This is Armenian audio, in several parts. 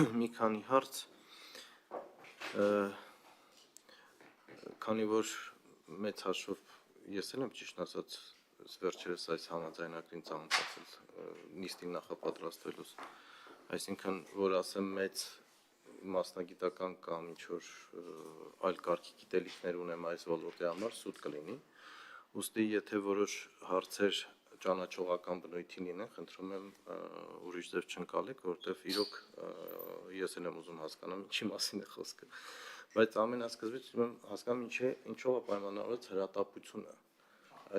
մի քանի հարց, քանի որ մեծ հաշվով ես եմ ճիշտ ասած վերջերս այս համաձայնագրին ծանոթացել նիստին նախապատրաստվելուց, այսինքն որ ասեմ մեծ մասնագիտական կամ ինչ-որ այլ կարգի գիտելիքներ ունեմ այս ոլորտի համար, սուտ կլինի, ուստի եթե որոշ հարցեր ճանաչողական բնույթի լինեն, խնդրում եմ ուրիշ ձև չընկալեք, որովհետև իրոք ես եմ ուզում հասկանամ ինչի մասին է խոսքը, բայց ամենասկզբից ուզում եմ հասկանամ ինչով է պայմանավորված հրատապությունը,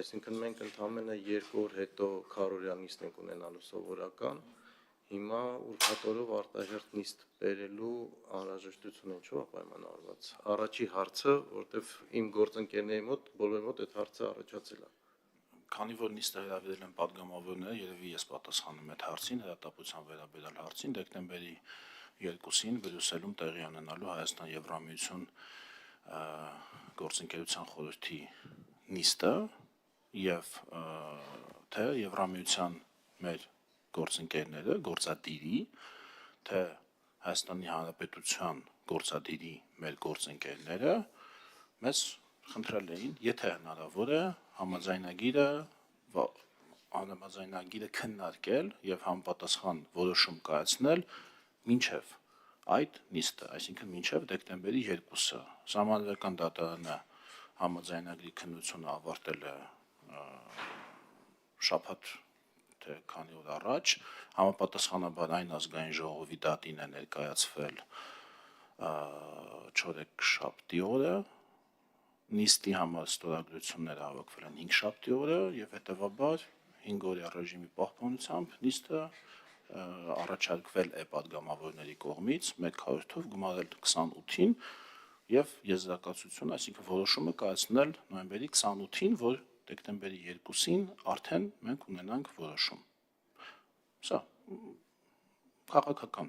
այսինքն մենք ընդամենը 2 օր հետո քառօրյա նիստ ենք ունենալու սովորական, հիմա ուրբաթօրով արտահերթ նիստ բերելու անհրաժեշտությունը ինչով է պայմանավորված, առաջի հարցը, որովհետև իմ գործընկերների մոտ, բոլորի մոտ այդ հարցը առաջացել է. Քանի որ նիստը հրավիրել են պատգամավորները, երևի ես պատասխանում այդ հարցին, հրատապության վերաբերյալ հարցին, դեկտեմբերի 2-ին Բրյուսելում տեղի ունենալու Հայաստան-Եվրամիություն գործընկերության խորհրդի նիստը եւ թե Եվրամիության մեր գործընկերները, գործադիրի, թե Հայաստանի Հանրապետության գործադիրի մեր գործընկերները մեզ խնդրել էին, եթե հնարավոր է համաձայնագիրը քննարկել եւ համապատասխան որոշում կայացնել մինչեւ այդ նիստը, այսինքն մինչեւ դեկտեմբերի 2-ը։ Սահմանադրական դատարանը համաձայնագրի քննությունը ավարտել է շաբաթ թե քանի օր առաջ, համապատասխանաբար այն ազգային ժողովի դատին է ներկայացվել չորեքշաբթի օրը, նիստի համար ստորագրությունները հավաքվել են 5շաբթի օրը եւ հետեւաբար 5-օրյա ռեժիմի պահպանությամբ նիստը առաջարկվել է պատգամավորների կողմից մեկ քառորդով գումարել 28-ին եւ եզրակացություն, այսինքն որոշումը կայացնել նոյեմբերի 28-ին, որ դեկտեմբերի 2-ին արդեն մենք ունենանք որոշում։ Սա քաղաքական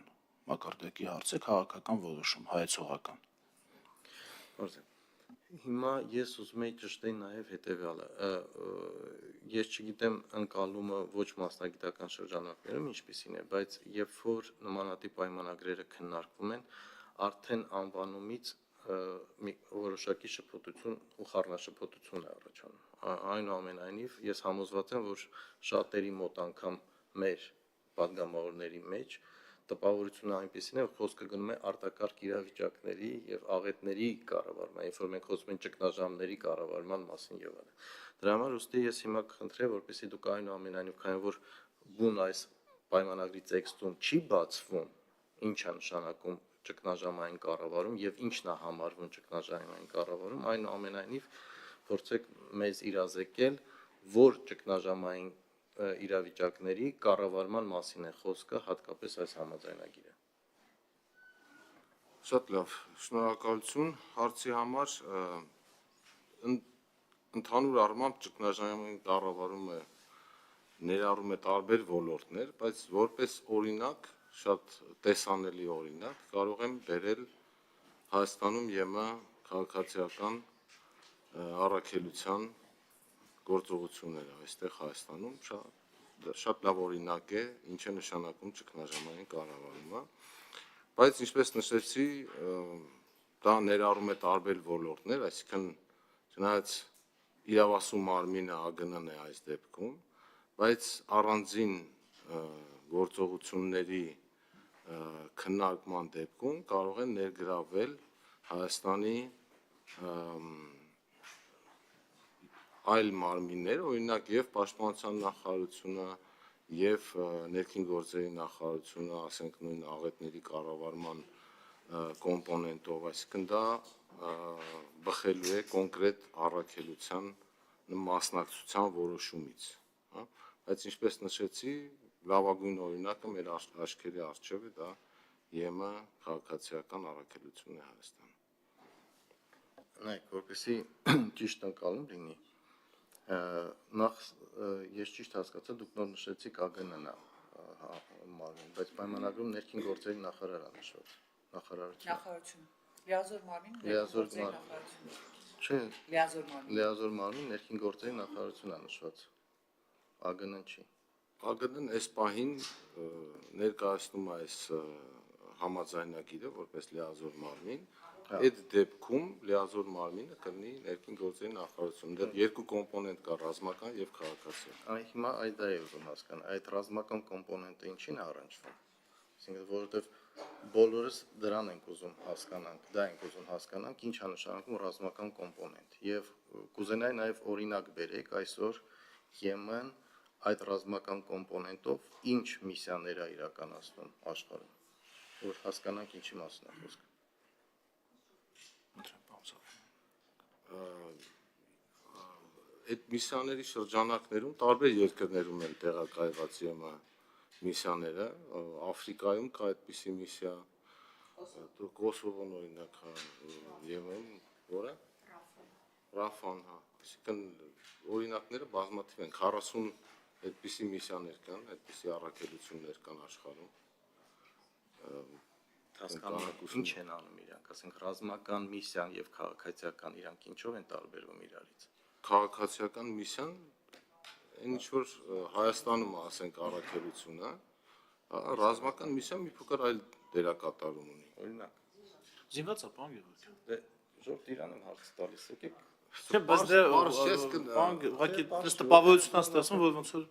մակարդակի հարց է, քաղաքական որոշում, հայեցողական։ Հիմա ես ուզում եի ճշտել նաև հետևյալը, ես չգիտեմ ընկալումը ոչ մասնագիտական շրջանակներում ինչպիսին է, բայց երբ որ նմանատիպ պայմանագրերը քննարկվում են, արդեն անվանումից որոշակի շփոթություն ու խառնաշփոթություն է առաջանում։ Այնուամենայնիվ ես համոզված եմ, որ շատերի մոտ անգամ մեր պատգամավորների մեջ տպավորությունը այնպեսին է, որ խոսքը գնում է արտակարգ իրավիճակների եւ աղետների կառավարման, երբ որ մենք խոսում ենք ճգնաժամերի կառավարման մասին եւ այլն։ Դրա համար ուստի ես հիմա կխնդրեմ, որպեսզի դուք այնուամենայնիվ, քանի որ բուն այս պայմանագրի տեքստում չի բացվում, ինչ է նշանակում ճգնաժամային կառավարում եւ ինչն է համարվում ճգնաժամային կառավարում, այնուամենայնիվ փորձեք մեզ իրազեկել, որ ճգնաժամային իրավիճակների կառավարման մասին է խոսքը, հատկապես այս համաձայնագիրը։ Շատ լավ, շնորհակալություն հարցի համար, ընդհանուր առմամբ ճգնաժամային կառավարումը ներառում է տարբեր ոլորտներ, բայց որպես օրինակ, շատ տեսանելի օրինակ, կարող եմ բերել Հայաստանում ԵՄ քաղաքացիական առաքելության գործողությունները այստեղ Հայաստանում շատ լավ օրինակ է, ինչ է նշանակում ճգնաժամային կառավարումը, բայց ինչպես նշեցի, դա ներառում է տարբեր ոլորտներ, այսինքն չնայած իրավասու մարմինը ԱԳՆ-ն է այս դեպքում, բայց առանձին գործողությունների քննարկման դեպքում կարող են ներգրավել Հայաստանի այլ մարմիններ, օրինակ եւ Պաշտպանության նախարարությունը եւ Ներքին գործերի նախարարությունը, ասենք նույն աղետների կառավարման կոմպոնենտով, այսինքն դա բխելու է կոնկրետ առաքելության մասնակցության որոշումից, հա, բայց ինչպես նշեցի, լավագույն օրինակը մեր աչքերի առջև է դա ԵՄ քաղաքացիական առաքելությունն է Հայաստանում։ Նայեք, որպեսզի ճիշտ ընկալում լինի, նախ ես ճիշտ հասկացա, դուք նոր նշեցիք ԱԳՆ-ն է մարմին, բայց պայմանագրում ներքին գործերի նախարարը նշված, նախարարություն, լիազոր մարմին, լիազոր լիազոր մարմին, ներքին գործերի նախարարությունն է նշված, ԱԳՆ-ն չի։ ԱԳՆ-ն այս պահին ներկայացնում է այս համաձայնագիրը որպես լիազոր մարմին, այդ դեպքում լիազոր մարմինը կլինի ներքին գործերի նախարարությունը։ Դեռ երկու կոմպոնենտ կա՝ ռազմական եւ քաղաքացիական։ Հիմա այդ է ուզում հասկանալ, այդ ռազմական կոմպոնենտը ինչին է առնչվում։ Այսինքն, որովհետև բոլորս դրան ենք ուզում հասկանանք, դա ենք ուզում հասկանանք, ինչ է նշանակում ռազմական կոմպոնենտ։ Եվ կուզենայի նաև օրինակ բերեք այսօր ԵՄ-ն այդ ռազմական կոմպոնենտով ինչ միսիաներ է իրականացնում աշխարհում, որ հասկանանք ինչի մասին է խոսքը։ Այդ միսիաների շրջանակներում տարբեր երկրներում են տեղակայված ԵՄ միսիաները, Աֆրիկայում կա այդպիսի միսիա, Կոսովոն օրինակ ԵՄ-ում, որը Ռաֆան, հա, այսինքն օրինակները բազմաթիվ են, 40 այդպիսի միսիաներ կան, այդպիսի առաքելություններ կան աշխարհում։ Հասկանում ինչ են անում իրանք, ասենք ռազմական միսիան եւ քաղաքացիական իրանք ինչով են տարբերվում իրարից։ Քաղաքացիական միսիան այն ինչ որ Հայաստանում ասենք առաքելությունը, ռազմական միսիան մի փոքր այլ դերակատարում ունի։ Օրինակ, Զինված է, պարոն Գևորգյան։ դե ժողովուրդ իրան եմ հարց տալիս, եկեք Չէ, բայց դե ուղղակի դες տպավորությունն է ստացվում, որ ոնց որ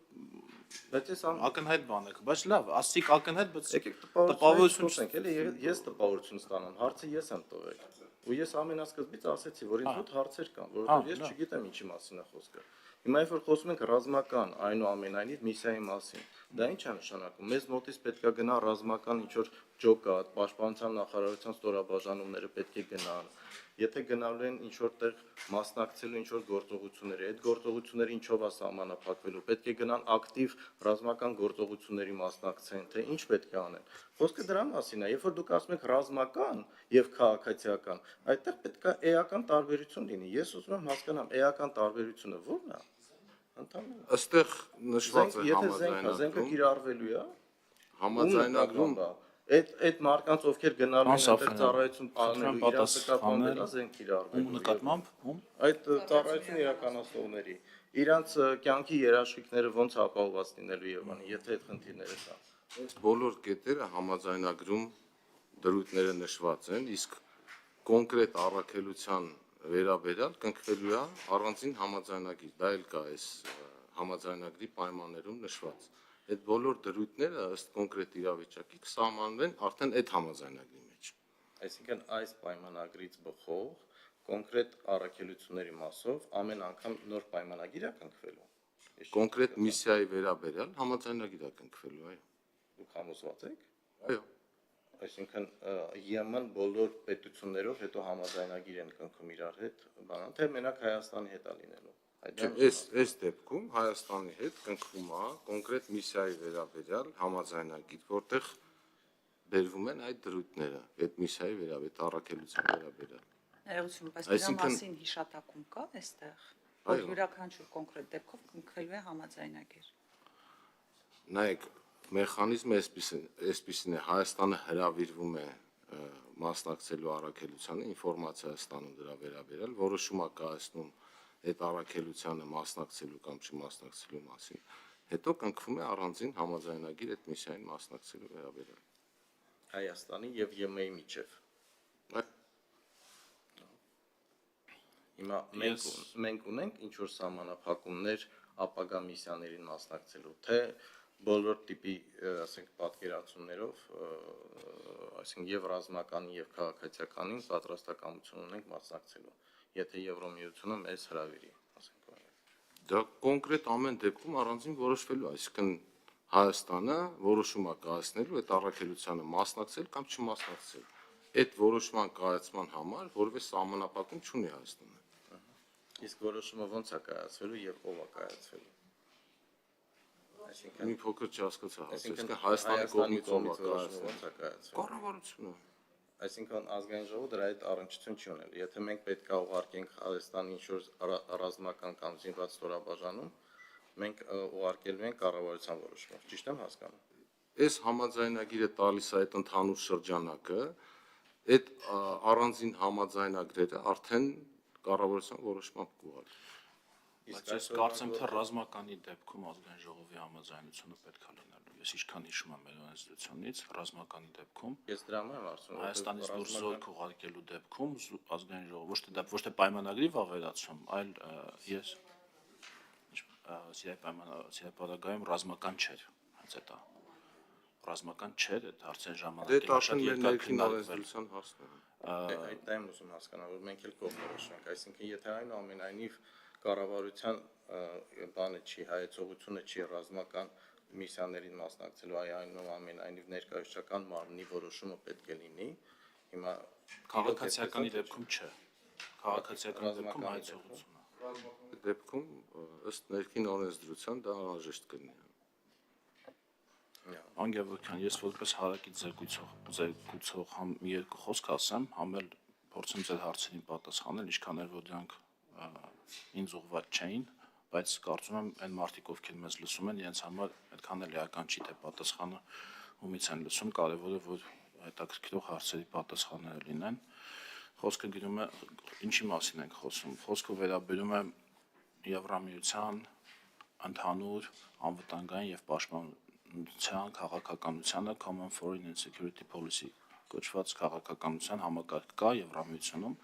բայց ես ակնհայտ բան է, բայց լավ, ասիկ ակնհայտ, բայց եկեք տպավորություն խոսենք, էլի ես տպավորություն ստանամ, հարցը ես եմ տվել։ Ու ես ամենասկզբից ասեցի, որ ինձ մոտ հարցեր կան, որովհետև ես չգիտեմ ինչի մասին է խոսքը։ Հիմա երբ որ խոսում ենք ռազմական, այնուամենայնիվ միսիայի մասին, դա ինչ է նշանակում։ Մեզ մոտից պետք է գնա ռազմական ինչ-որ ջոկատ, պաշտպանության նախարարության ստորաբաժանումները պետք է գնան։ Եթե գնալու են ինչ-որ տեղ մասնակցելու ինչ-որ գործողությունների, այդ գործողությունները ինչով է սահմանափակվելու, պետք է գնան ակտիվ ռազմական գործողությունների մասնակցեն, թե ինչ պետք է անեն։ Խոսքը դրա մասին է, երբ որ դուք ասում եք ռազմական եւ քաղաքացիական, այդտեղ պետք է էական տարբերություն լինի։ Ես ուզում եմ հասկանամ, էական տարբերությունը ո՞րն է։ Ընդհանրապես Այստեղ նշված է եթե զենքը համաձայնագրում, կիրառվելու է, համաձայնագրում այդ մարկանց ովքեր գնալու են այնտեղ ծառայություն անելու, իրանց նկատմամբ է զենք ում կիրառվելու։ նկատմամբ, ում Այդ ծառայություն իրականացնողների իրանց կյանքի երաշխիքները ոնց ապահովված լինելու Երևանի, եթե այդ խնդիրները կան։ այս բոլոր կետերը համաձայնագրում դրույթները նշված են, իսկ կոնկրետ առաքելության վերաբերյալ կնքվելու է առանձին համաձայնագիր, դա էլ կա այս համաձայնագրի պայմաններում նշված։ Այդ բոլոր դրույթները ըստ կոնկրետ իրավիճակի կսահմանվեն արդեն այդ համաձայնագրի մեջ։ Այսինքն այս պայմանագրից բխող կոնկրետ առաքելությունների մասով ամեն անգամ նոր պայմանագիր է կնքվելու։ Կոնկրետ միսիայի վերաբերյալ համաձայնագիր է կնքվելու, այո։ Դուք համոզված եք։ Այո։ Այսինքն ԵՄ-ն բոլոր պետություններով հետո համաձայնագիր են կնքում իրար հետ, բանան, թե մենակ Հայաստանի հետ է լինելու։ Այս դեպքում Հայաստանի հետ կնքվում է կոնկրետ միսիայի վերաբերյալ համաձայնագիր, որտեղ բերվում են այդ դրույթները, այդ միսիայի վերաբերյալ, առաքելության վերաբերյալ։ Ներողություն, բայց դրա մասին հիշատակում կա այստեղ, որ յուրաքանչյուր կոնկրետ դեպքով կնքվելու է համաձայնագիր։ Նայեք, մեխանիզմը այսպիսին է, Հայաստանը հրավիրվում է մասնակցելու առաքելությանը, ինֆորմացիա ստանում դրա վերաբերյալ, որոշում է կայացնում այդ առաքելությանը մասնակցելու կամ չմասնակցելու մասին, հետո կնքվում է առանձին համաձայնագիր այդ միսիային մասնակցելու վերաբերյալ։ Հայաստանի եւ ԵՄ-ի միջև։ Հիմա մենք ունենք ինչ որ սահմանափակումներ ապագա միսիաներին մասնակցելու, թե բոլոր տիպի, ասենք, պատկերացումներով, այսինքն եւ ռազմականին եւ քաղաքացիականին պատրաստակամություն ունենք մասնակցելու, եթե Եվրոմիությունը մեզ հրավիրի, ասենք։ Դա կոնկրետ ամեն դեպքում առանձին որոշվելու, այսինքն Հայաստանը որոշում է կայացնելու այդ առաքելությանը մասնակցել կամ չմասնակցել։ Այդ որոշման կայացման համար որևէ սահմանափակում չունի Հայաստանը։ Իսկ որոշումը ո՞նց է կայացվելու եւ ով է կայացվելու։ Այսինքն մի փոքր չհասկացա հարցը, այսինքն Հայաստանի կողմից ով է կայացնելու։ ո՞նց է կայացվելու։ Կառավարությունը։ Այսինքն ազգային ժողովը դրա այդ առնչություն չի ունենալու։ Եթե մենք պետք է ուղարկենք Հայաստանի ինչ-որ ռազմական կամ զինված ստորաբաժանում, մենք ուղարկելու ենք կառավարության որոշումով։ Ճիշտ եմ հասկանում։ Այս համաձայնագիրը տալիս է այդ ընդհանուր շրջանակը, այդ առանձին համաձայնագրերը արդեն կառավարության որոշմամբ կուղարկի։ Բայց ես կարծեմ թե ռազմականի դեպքում ազգային ժողովի համաձայնությունը պետք է լինելու։ Ես ինչքան հիշում եմ մեր օրենսդրությունից, ռազմականի դեպքում Ես դրա համար եմ ասում, Հայաստանից դուրս զորք ուղարկելու դեպքում ազգային ժողովը ոչ թե պայմանագրի վավերացում, այլ ես սիրապարագայում ռազմական չէր, հենց դա ռազմական չէր, այդ հարցեն ժամանակին դաշնի մեր ներքին օրենսդրության հարցն է։ այդ եմ ուզում հասկանալ, որ մենք էլ կողմնորոշենք, այսինքն եթե այնուամենայնիվ կառավարության բանը չի, հայեցողությունը չի ռազմական միսիաներին մասնակցելու, այնուամենայնիվ ներկայացական մարմնի որոշումը պետք է լինի, հիմա քաղաքացիականի դեպքում չէ, քաղաքացիականի դեպքում հայեցողությունը։ Դեպքում ըստ ներքին օրենսդրության դա անհրաժեշտ կլինի։ Անգևորքյան, ես որպես հարակից զեկուցող համ մի երկու խոսք ասեմ, համ էլ փորձեմ ձեր հարցերին պատասխանել, ինչքան էլ որ դրանք ինձ ուղղված չէին, բայց կարծում եմ այն մարդիկ, ովքեր մեզ լսում են, իրենց համար այդքան էլ էական չի, թե պատասխանը ումից են լսում, կարևոր է, որ հետաքրքրող հարցերի պատասխանները լինեն։ Խոսքը գրում է, ինչի մասին ենք խոսում, խոսքը վերաբերում է Եվրամիության ընդհանուր անվտանգային եւ պաշտպանության քաղաքականությանը Common Foreign and Security Policy կոչված քաղաքականության համակարգ կա Եվրամիությունում,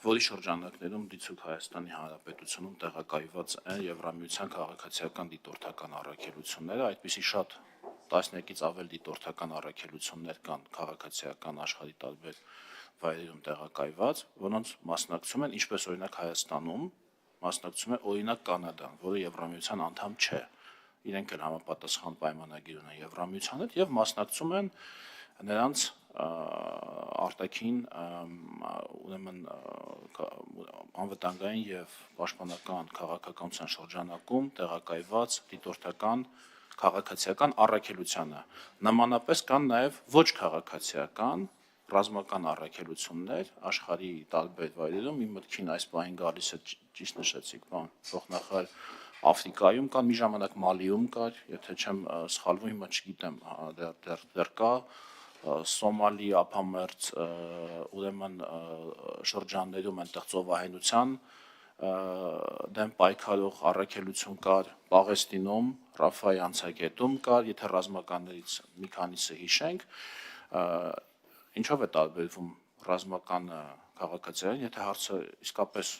որի շրջանակներում դիցուք Հայաստանի Հանրապետությունում տեղակայված են Եվրամիության քաղաքացիական դիտորդական առաքելությունները, այդպիսի շատ տասնյակից ավել դիտորդական առաքելություններ կան քաղաքացիական աշխարհի տարբեր վայրերում տեղակայված, որոնց մասնակցում են, ինչպես օրինակ Հայաստանում, մասնակցում է օրինակ Կանադան, որը Եվրամիության անդամ չէ։ Իրենք էլ համապատասխան պայմանագիր ունեն Եվրամիության հետ եւ մասնակցում են նրանց արտաքին ուրեմն անվտանգային եւ պաշտպանական քաղաքականության շրջանակում տեղակայված դիտորդական քաղաքացիական առաքելությանը։ Նմանապես կան նաեւ ոչ քաղաքացիական ռազմական առաքելություններ աշխարհի տարբեր վայրերում, իմ մտքին այս պահին գալիս է ճիշտ նշեցիք, բան, փոխնախարար Աֆրիկայում կան, մի ժամանակ Մալիում կար, եթե չեմ սխալվում, հիմա չգիտեմ, դեռ կա Սոմալի ափամերձ ուրեմն շրջաններում այնտեղ ծովահենության դեմ պայքարող առաքելություն կար, Պաղեստինում, Ռաֆայի անցակետում կար, եթե ռազմականներից մի քանիսը հիշենք, ինչով է տարբերվում ռազմական քաղաքացիական, եթե հարցը իսկապես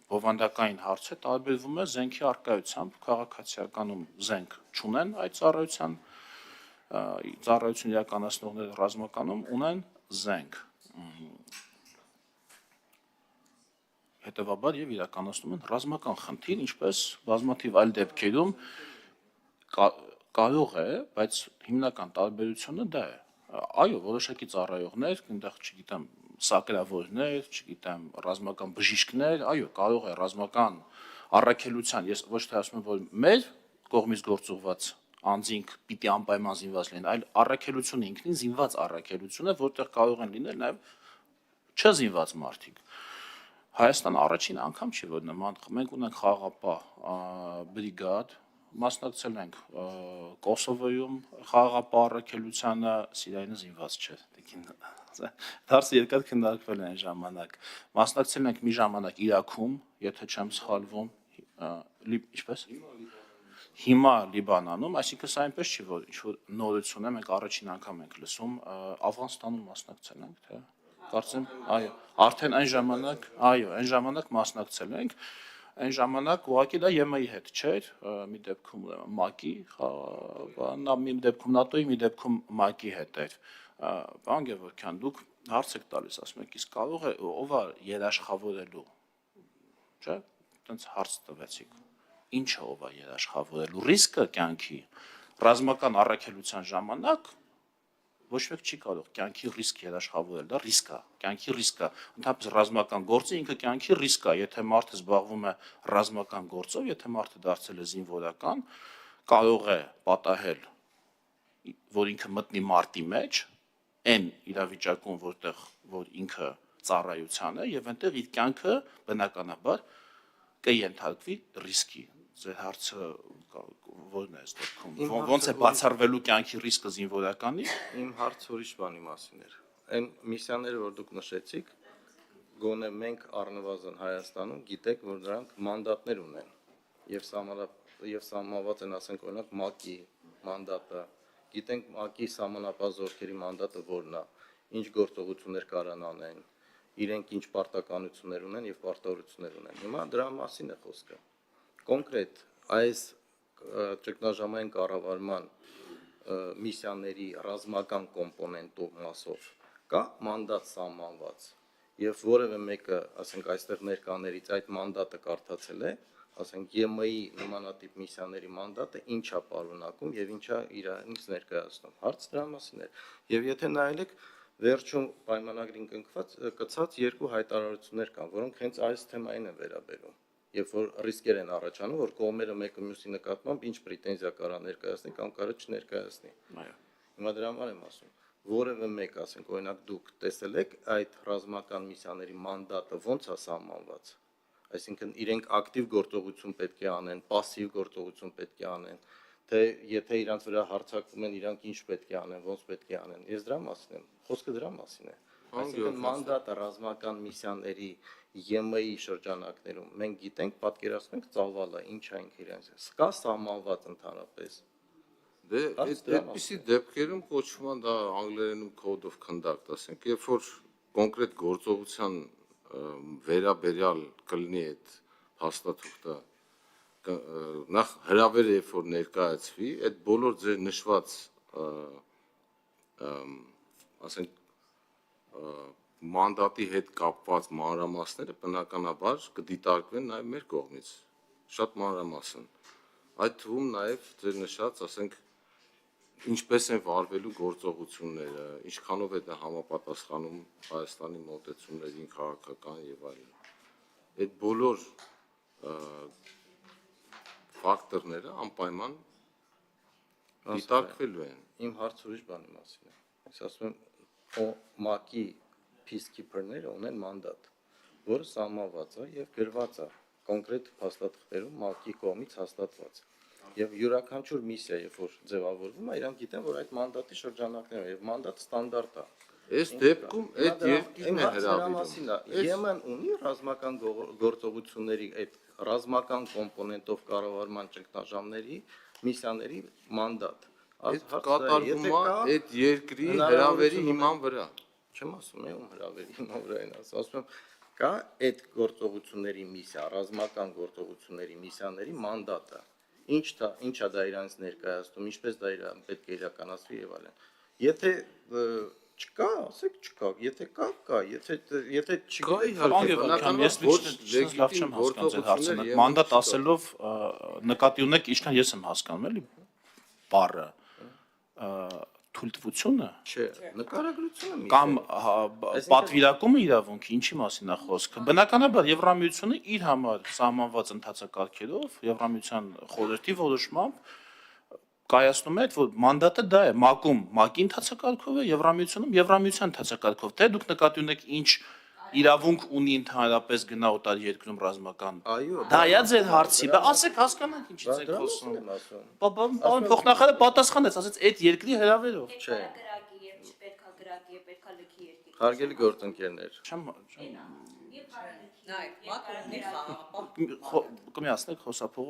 բովանդակային հարց է, տարբերվում է զենքի առկայությամբ, քաղաքացիականում զենք չունեն այդ ծառայություն իրականացնողները ռազմականում ունեն զենք։ Հետևաբար եւ իրականացնում են ռազմական խնդիր, ինչպես բազմաթիվ այլ դեպքերում կարող է, բայց հիմնական տարբերությունը դա է։ Այո, որոշակի ծառայողներ, այնտեղ չգիտեմ, սակրավորներ, չգիտեմ, ռազմական բժիշկներ, այո, կարող է ռազմական առաքելության, ես ոչ թե ասում եմ, որ մեր կողմից գործուղված անձինք պիտի անպայման զինված լինեն, այլ առաքելությունը ինքնին զինված առաքելություն է, որտեղ կարող են լինել նաև չզինված մարդիկ։ Հայաստանը առաջին անգամ չի, որ նման մենք ունենք խաղաղապահ բրիգադ, մասնակցել ենք Կոսովոյում խաղաղապահ առաքելությանը, Սիրիայինը զինված չէ, դարձ երկար քննարկվել են ժամանակ, մասնակցել ենք մի ժամանակ Իրաքում, եթե չեմ սխալվում, ինչպես հիմա Լիբանանում, այսինքն սա այնպես չի, որ ինչ-որ նորություն է, մենք առաջին անգամ ենք լսում, Աֆղանստանում մասնակցել ենք, թե կարծեմ, այո, արդեն այն ժամանակ մասնակցել ենք, այն ժամանակ ուղղակի դա ԵՄ-ի հետ չէր, մի դեպքում ՄԱԿ-ի, մի դեպքում ՆԱՏՕ-ի, մի դեպքում ՄԱԿ-ի հետ էր։ Պարոն Գևորգյան, դուք հարց եք տալիս, ասում եք, իսկ կարող է ով է երաշխավորելու, չէ՞, այդպես հարց տվեցիք։ Ինչը ով է երաշխավորելու ռիսկը կյանքի ռազմական առաքելության ժամանակ ոչ մեկ չի կարող կյանքի ռիսկ երաշխավորել, դա ռիսկ է, կյանքի ռիսկ է, ընդհանրապես ռազմական գործը ինքը կյանքի ռիսկ է, եթե մարդը զբաղվում է ռազմական գործով, եթե մարդը դարձել է զինվորական, կարող է պատահել, որ ինքը մտնի մարտի մեջ, այն իրավիճակում, որ ինքը ծառայության է, եւ այնտեղ իր կյանքը բնականաբար կենթարկվի ռիսկի։ Ձեր հարցը ո՞րն է այս դեպքում։ Ոնց է բացառվելու կյանքի ռիսկը զինվորականի։ Իմ հարցը ուրիշ բանի մասին էր։ Այն միսիաները, որ դուք նշեցիք, գոնե մենք առնվազն Հայաստանում գիտեք, որ դրանք մանդատներ ունեն եւ սահմանված են, ասենք օրինակ ՄԱԿ-ի մանդատը, գիտենք ՄԱԿ-ի սահմանապահ զորքերի մանդատը որն է, ինչ գործողություններ կարան անեն, իրենք ինչ պարտականություններ ունեն եւ պարտավորություններ ունեն։ Հիմա դրա մասին է խոսքը։ Կոնկրետ այս ճգնաժամային կառավարման միսիաների ռազմական կոմպոնենտով մասով կա մանդատ սահմանված եւ որևէ մեկը, ասենք այստեղ ներկաներից այդ մանդատը կարդացել է, ասենք ԵՄ-ի նմանատիպ միսիաների մանդատը ինչա պարունակում եւ ինչա իրանից ներկայացնում։ Հարց դրա մասին է։ Եվ եթե նայեք վերջում պայմանագրին կցած երկու հայտարարություններ կան, որոնք հենց այս թեմային են վերաբերում։ Երբ որ ռիսկեր են առաջանում, որ կողմերը մեկը մյուսի նկատմամբ ինչ պրետենզիա կարա ներկայացնի կամ կարա չներկայացնի։ Այո։ Հիմա դրա համար եմ ասում, որևէ մեկ, ասենք օրինակ դուք տեսել եք այդ ռազմական միսիաների մանդատը ո՞նց է սահմանված։ Այսինքն իրենք ակտիվ գործողություն պետք է անեն, пассив գործողություն պետք է անեն, թե եթե իրանց վրա հարձակվում են, իրանք ինչ պետք է անեն, ոնց պետք է անեն։ Ես դրա մասին եմ, խոսքը դրա մասին է։ Այսինքն մանդատը ռազմական միսիաների ԵՄ-ի շրջանակներում մենք գիտենք, պատկերացնում ենք ծավալը, ինչ է ինքը իրենց։ Սկա սահմանված ընդհանրապես։ Դե այդպիսի դեպքերում կոչվում է դա անգլերենում code of conduct, ասենք, երբ որ կոնկրետ գործողության վերաբերյալ կլինի այդ հաստատուղթը, նախ հրավերը երբ որ ներկայացվի, այդ բոլոր ձեր նշված ասենք մանդատի հետ կապված մանրամասները բնականաբար կդիտարկվեն նաև մեր կողմից, շատ մանրամասն։ Այդ թվում նաև ձեր նշած, ասենք, ինչպես են վարվելու գործողությունները, ինչքանով է դա համապատասխանում Հայաստանի մոտեցումներին, քաղաքական եւ այլն։ Այդ բոլոր ֆակտորները անպայման դիտարկվելու են։ Իմ հարցը ուրիշ բանի մասին է։ Ես ասում եմ, ՄԱԿ-ի peacekeeper-ները ունեն մանդատ, որը սահմանված է եւ գրված է կոնկրետ փաստաթղթերում ՄԱԿ-ի կողմից հաստատված։ Եվ յուրաքանչյուր միսիա, երբ որ ձևավորվում է, իրանք գիտեն, որ այդ մանդատի շրջանակներում եւ մանդատը ստանդարտ է։ Այս դեպքում այդ երկիրն է հրավիրում։ ԵՄ-ն ունի ռազմական գործողությունների այդ ռազմական կոմպոնենտով կառավարման ճգնաժամերի միսիաների մանդատ։ Այդ կատարվում է այդ երկրի հրավերի հիման վրա։ Չեմ ասում, ում հրավերի հիման վրա են ասում, ասում եմ, կա այդ գործողությունների միսիա, ռազմական գործողությունների միսիաների մանդատը։ Ինչա դա իրանց ներկայացնում, ինչպես դա իրան պետք է իրականացվի եւ այլն։ Եթե չկա, ասեք չկա, եթե կա, եթե չկա, Ես լավ չեմ հասկանում ձեր հարցը։ Մանդատ ասելով նկատի ունեք, ինչքան ես եմ հասկանում, էլի բառը թույլտվությունը չէ, նկարագրությունը կամ պատվիրակումը իրավունքի, ինչի մասին է խոսքը։ Բնականաբար Եվրամիությունը իր համար սահմանված ընթացակարգերով, Եվրամիության խորհրդի որոշմամբ կայացնում է, որ մանդատը դա է, ՄԱԿ-ի ընթացակարգով է, Եվրամիությունում Եվրամիության ընթացակարգով, թե դուք նկատի ունեք ինչ իրավունք ունի ընդհանրապես գնա օտար երկրում ռազմական։ Այո, դա է ձեր հարցի, բա ասեք հասկանանք ինչից եք խոսում։ Պարոն փոխնախարարը պատասխանեց, ասեց այդ երկրի հրավերով։ Չէ։ Պետքա գրակի, պետքա լքի երկիր։ Հարգելի գործընկերներ, Չեմ Նայեք, ՄԱԿ-ը ունի խաղաղապահ կմիացնեք խոսափողը